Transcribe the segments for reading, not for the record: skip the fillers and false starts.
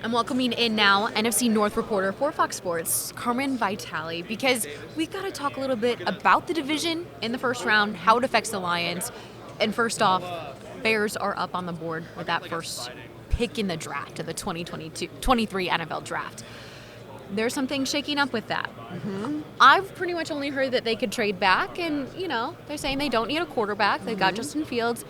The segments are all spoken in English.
I'm welcoming in now NFC North reporter for Fox Sports, Carmen Vitali, because we've got to talk a little bit about the division in the first round, how it affects the Lions. And first off, Bears are up on the board with that first pick in the draft of the 2023 NFL draft. There's some things shaking up with that. Mm-hmm. I've pretty much only heard that they could trade back, and, they're saying they don't need a quarterback. They've got Justin Fields.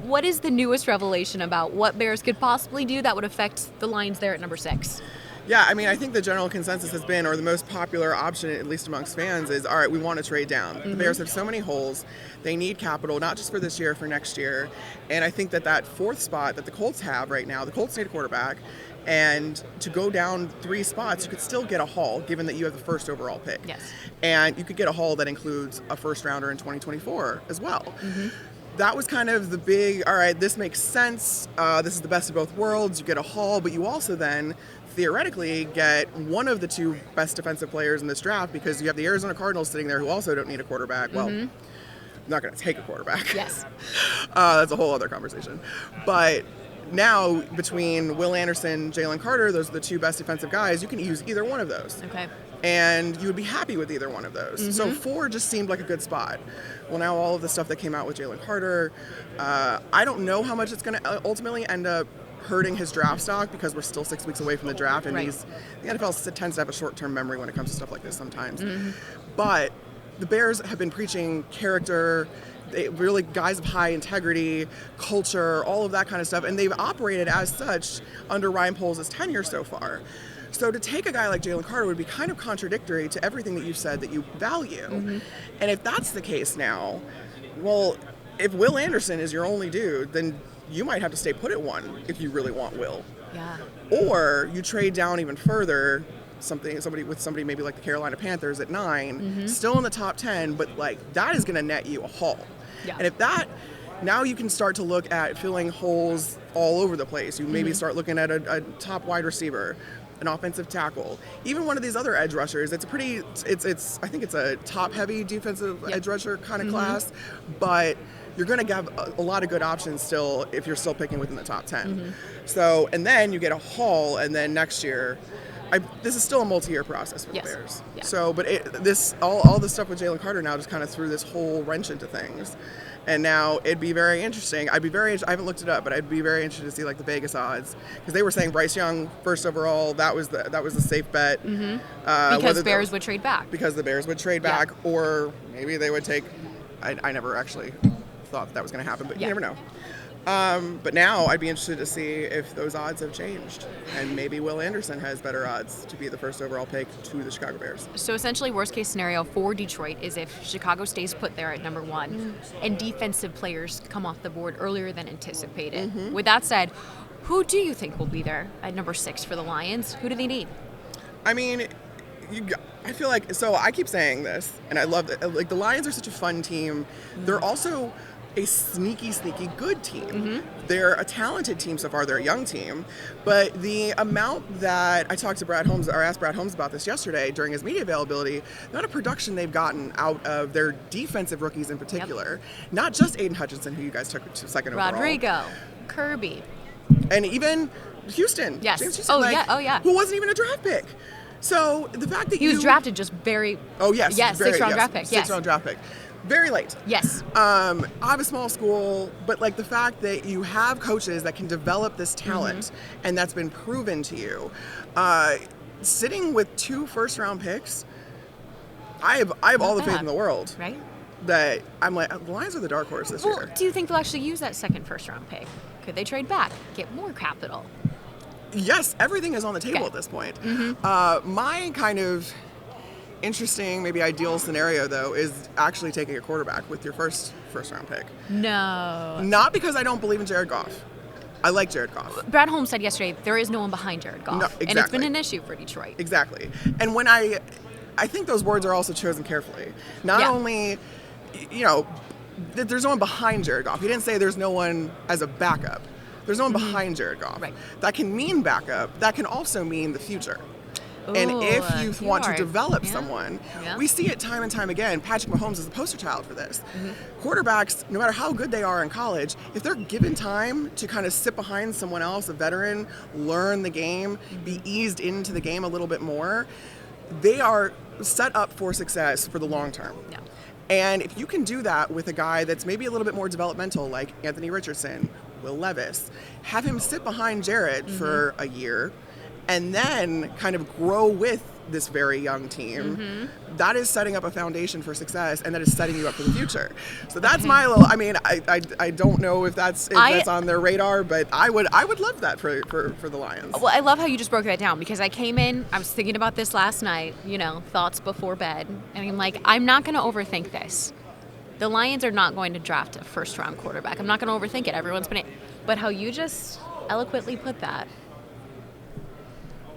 What is the newest revelation about what Bears could possibly do that would affect the Lions there at number 6? Yeah, I mean, I think the general consensus has been, or the most popular option, at least amongst fans, is, all right, we want to trade down. The Bears have so many holes. They need capital, not just for this year, for next year. And I think that fourth spot that the Colts have right now, the Colts need a quarterback. And to go down 3 spots, you could still get a haul, given that you have the first overall pick. Yes. And you could get a haul that includes a first rounder in 2024 as well. Mm-hmm. That was kind of the big, all right, this makes sense. This is the best of both worlds. You get a haul, but you also then theoretically get one of the 2 best defensive players in this draft, because you have the Arizona Cardinals sitting there who also don't need a quarterback. Well, not going to take a quarterback. Yes. That's a whole other conversation. But now, between Will Anderson, Jalen Carter, those are the 2 best defensive guys. You can use either one of those. Okay. And you would be happy with either one of those. So 4 just seemed like a good spot. Well, now all of the stuff that came out with Jalen Carter, I don't know how much it's going to ultimately end up hurting his draft stock, because we're still 6 weeks away from the draft, and Right. the NFL tends to have a short-term memory when it comes to stuff like this sometimes. But the Bears have been preaching character, really guys of high integrity, culture, all of that kind of stuff, and they've operated as such under Ryan Poles' tenure so far. So to take a guy like Jalen Carter would be kind of contradictory to everything that you've said that you value. And if that's the case now, well, if Will Anderson is your only dude, then you might have to stay put at 1 if you really want Will. Yeah. Or you trade down even further, somebody maybe like the Carolina Panthers at 9, still in the top 10, but like that is going to net you a haul. Yeah. And if now you can start to look at filling holes all over the place. You maybe start looking at a top wide receiver, an offensive tackle, even one of these other edge rushers. I think it's a top heavy defensive edge rusher kind of class, but you're going to have a lot of good options still if you're still picking within the top 10. So, and then you get a haul, and then next year, this is still a multi-year process for the Bears. Yeah. So, but all the stuff with Jalen Carter now just kind of threw this whole wrench into things. And now it'd be very interesting. I haven't looked it up, but I'd be very interested to see like the Vegas odds, because they were saying Bryce Young first overall. That was the safe bet. Because Bears would trade back. Because the Bears would trade back, or maybe they would take. I never actually thought that was going to happen, but you never know. But now I'd be interested to see if those odds have changed, and maybe Will Anderson has better odds to be the first overall pick to the Chicago Bears. So essentially, worst case scenario for Detroit is if Chicago stays put there at number 1 and defensive players come off the board earlier than anticipated. With that said, who do you think will be there at number 6 for the Lions? Who do they need? I mean, I feel like, so I keep saying this, and I love it. Like, the Lions are such a fun team. They're also a sneaky good team. They're a talented team so far. They're a young team, but the amount that I talked to Brad Holmes, or asked Brad Holmes about this yesterday during his media availability, the amount of production they've gotten out of their defensive rookies in particular, not just Aiden Hutchinson, who you guys took to second overall. Rodrigo, Kirby, and even Houston. Yes. James Houston, who wasn't even a draft pick. So the fact that he was drafted just very. Oh yes. Yes, sixth-round draft pick. Yes. 6th round draft pick. Very late. Yes. I have a small school, but like the fact that you have coaches that can develop this talent, and that's been proven to you, sitting with 2 first-round picks, I have all the faith in the world. Right. That I'm like, the Lions are the dark horse this year. Do you think they'll actually use that second first-round pick? Could they trade back, get more capital? Yes, everything is on the table at this point. My kind of interesting, maybe ideal scenario, though, is actually taking a quarterback with your first round pick. No. Not because I don't believe in Jared Goff. I like Jared Goff. Brad Holmes said yesterday there is no one behind Jared Goff. No, exactly. And it's been an issue for Detroit. Exactly. And when I think those words are also chosen carefully. Not only, that there's no one behind Jared Goff. He didn't say there's no one as a backup. There's no one behind Jared Goff. Right. That can mean backup. That can also mean the future. And if you want to are- develop yeah, someone, yeah. we see it time and time again. Patrick Mahomes is the poster child for this. Quarterbacks, no matter how good they are in college, if they're given time to kind of sit behind someone else, a veteran, learn the game, be eased into the game a little bit more, they are set up for success for the long term. Yeah. And if you can do that with a guy that's maybe a little bit more developmental, like Anthony Richardson, Will Levis, have him sit behind Jared for a year, and then kind of grow with this very young team, that is setting up a foundation for success, and that is setting you up for the future. So that's my little. I mean, I don't know if that's on their radar, but I would love that for the Lions. Well, I love how you just broke that down, because I came in, I was thinking about this last night, thoughts before bed, and I'm like, I'm not going to overthink this. The Lions are not going to draft a first-round quarterback. I'm not going to overthink it. Everyone's been, but how you just eloquently put that.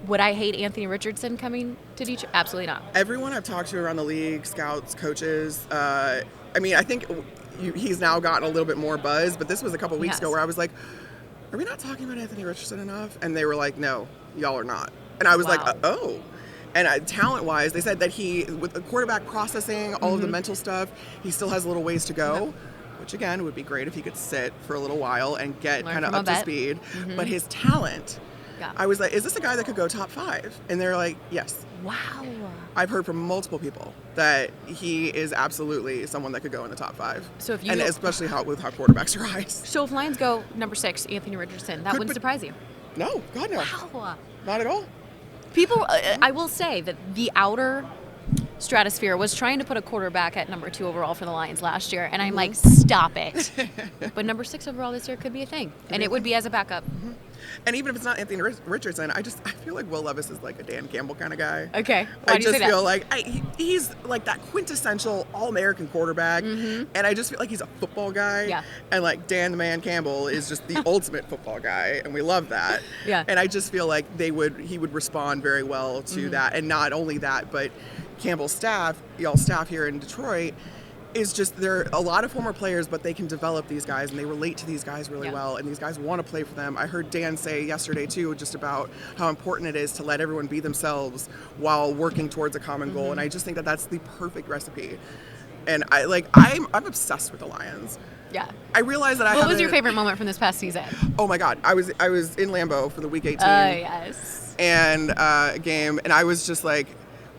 Would I hate Anthony Richardson coming to Detroit? Absolutely not. Everyone I've talked to around the league, scouts, coaches, I mean, I think he's now gotten a little bit more buzz, but this was a couple weeks ago where I was like, are we not talking about Anthony Richardson enough? And they were like, no, y'all are not. And I was like, oh. And talent-wise, they said that with the quarterback processing, all of the mental stuff, he still has a little ways to go, which again would be great if he could sit for a little while and get kind of up to speed. But his talent... Yeah. I was like, is this a guy that could go top 5? And they're like, yes. Wow. I've heard from multiple people that he is absolutely someone that could go in the top 5. So if you and especially with how quarterbacks rise. So if Lions go number 6, Anthony Richardson, that wouldn't surprise you? No, God no. Wow. Not at all. People, I will say that the outer stratosphere was trying to put a quarterback at number 2 overall for the Lions last year, and I'm like, stop it. But number 6 overall this year could be a thing, and it would be as a backup. And even if it's not Anthony Richardson, I feel like Will Levis is like a Dan Campbell kind of guy. Okay. I just feel like he's like that quintessential All-American quarterback, and I just feel like he's a football guy. Yeah. And like Dan the Man Campbell is just the ultimate football guy, and we love that. Yeah. And I just feel like he would respond very well to that, and not only that, but Campbell's staff, y'all staff here in Detroit, is just, they're a lot of former players, but they can develop these guys and they relate to these guys really well, and these guys want to play for them. I heard Dan say yesterday too, just about how important it is to let everyone be themselves while working towards a common goal, and I just think that that's the perfect recipe. And I'm obsessed with the Lions. Yeah. I realize that What was your favorite moment from this past season? Oh my God, I was in Lambeau for the Week 18 yes. and game, and I was just like,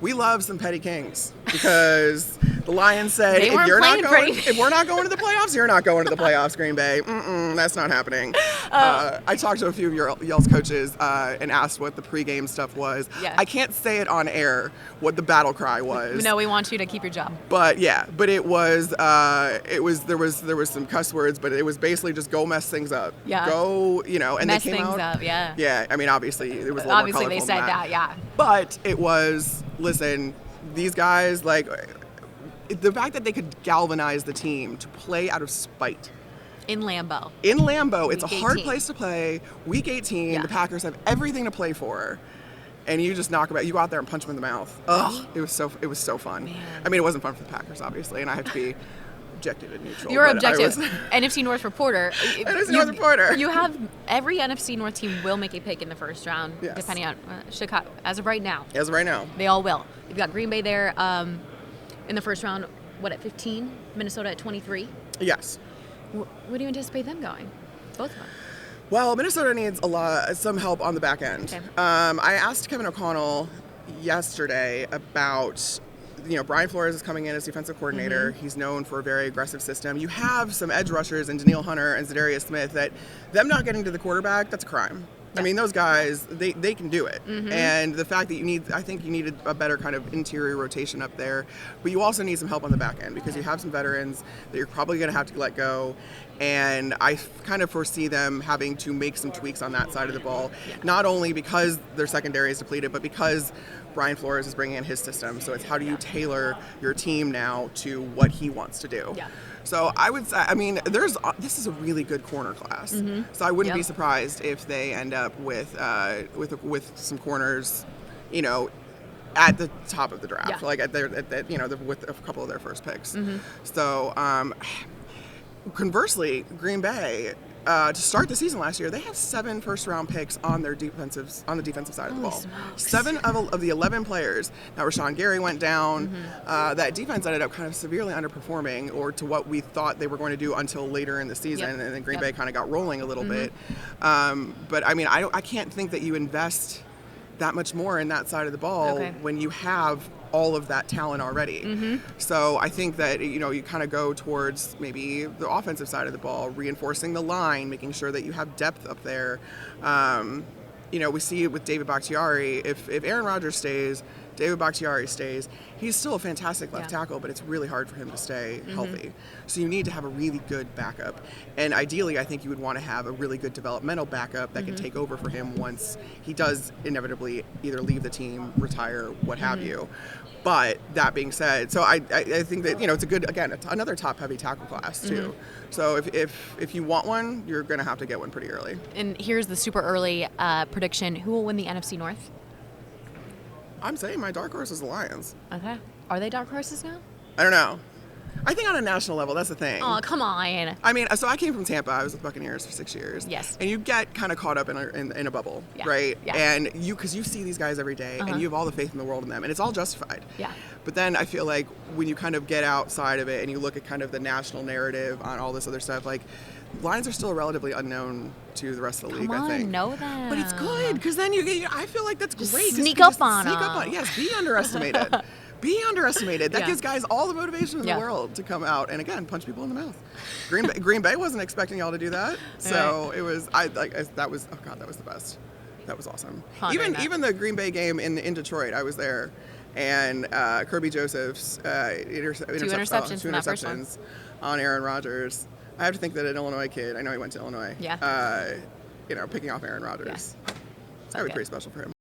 we love some petty kings, because the Lions said, if we're not going to the playoffs, you're not going to the playoffs, Green Bay. That's not happening. I talked to a few of y'all's coaches and asked what the pregame stuff was. Yeah. I can't say it on air what the battle cry was. No, we want you to keep your job. But it was there was some cuss words, but it was basically just go mess things up. Yeah. Go, and mess they came things out. up. Yeah. Yeah. I mean, obviously it was a little Obviously more they colorful said than that. Yeah. But it was, listen, these guys, like, the fact that they could galvanize the team to play out of spite. In Lambeau. It's a hard place to play. Week 18, Yeah. the Packers have everything to play for. And you just knock them out. You go out there and punch them in the mouth. Ugh, it was so fun. Man. I mean, it wasn't fun for the Packers, obviously, and I have to be objective and neutral. You're but objective. NFC North reporter. NFC North reporter. You have every NFC North team will make a pick in the first round, Yes. depending on Chicago. As of right now, they all will. You've got Green Bay there in the first round. What, at 15? Minnesota at 23. Yes. What do you anticipate them going? Both of them. Well, Minnesota needs some help on the back end. Okay. I asked Kevin O'Connell yesterday about, Brian Flores is coming in as defensive coordinator. He's known for a very aggressive system. You have some edge rushers in Daniil Hunter and Zadarius Smith that them not getting to the quarterback, that's a crime. I mean, those guys, they can do it. And the fact that I think you need a better kind of interior rotation up there. But you also need some help on the back end, because you have some veterans that you're probably going to have to let go. And I kind of foresee them having to make some tweaks on that side of the ball, not only because their secondary is depleted, but because Brian Flores is bringing in his system. So it's how do you tailor your team now to what he wants to do. Yeah. So I would say, I mean, this is a really good corner class. So I wouldn't be surprised if they end up with some corners, at the top of the draft, like with a couple of their first picks. So conversely, Green Bay, to start the season last year, they have 7 first-round picks on the defensive side of the Holy ball. smokes. 7 of the 11 players. Now, Rashawn Gary went down. Mm-hmm. That defense ended up kind of severely underperforming, or to what we thought they were going to do until later in the season, Yep. and then Green Yep. Bay kind of got rolling a little Mm-hmm. bit. But I mean, I can't think that you invest that much more in that side of the ball Okay. when you have all of that talent already. Mm-hmm. So I think that, you know, you kind of go towards maybe the offensive side of the ball, reinforcing the line, making sure that you have depth up there. You know, we see it with David Bakhtiari. If Aaron Rodgers stays, David Bakhtiari stays, he's still a fantastic left tackle, but it's really hard for him to stay healthy. So you need to have a really good backup. And ideally, I think you would want to have a really good developmental backup that can take over for him once he does inevitably either leave the team, retire, what have you. But that being said, so I think that, you know, it's a good, again, it's another top-heavy tackle class, too. So if you want one, you're going to have to get one pretty early. And here's the super early prediction. Who will win the NFC North? I'm saying my dark horse is the Lions. Okay. Are they dark horses now? I don't know. I think on a national level, that's the thing. Oh, come on. I mean, so I came from Tampa. I was with Buccaneers for 6 years. Yes. And you get kind of caught up in a bubble, Yeah. right? Yeah. And because you see these guys every day, and you have all the faith in the world in them, and it's all justified. Yeah. But then I feel like when you kind of get outside of it and you look at kind of the national narrative on all this other stuff, like, Lions are still relatively unknown to the rest of the league, Come on, I think. know them. But it's good, because then I feel like that's great. 'cause sneak you up just on Sneak up them. on Yes, be underestimated. Be underestimated. That Yeah. gives guys all the motivation in Yeah. the world to come out and, again, punch people in the mouth. Green Bay wasn't expecting y'all to do that, so it was. That was. Oh God, that was the best. That was awesome. Pondering that. Even the Green Bay game in Detroit, I was there, and Kirby Joseph's Two interceptions two in that first one. interceptions on Aaron Rodgers. I have to think that an Illinois kid. I know he went to Illinois. Yeah. You know, picking off Aaron Rodgers. That would be Okay. pretty special for him.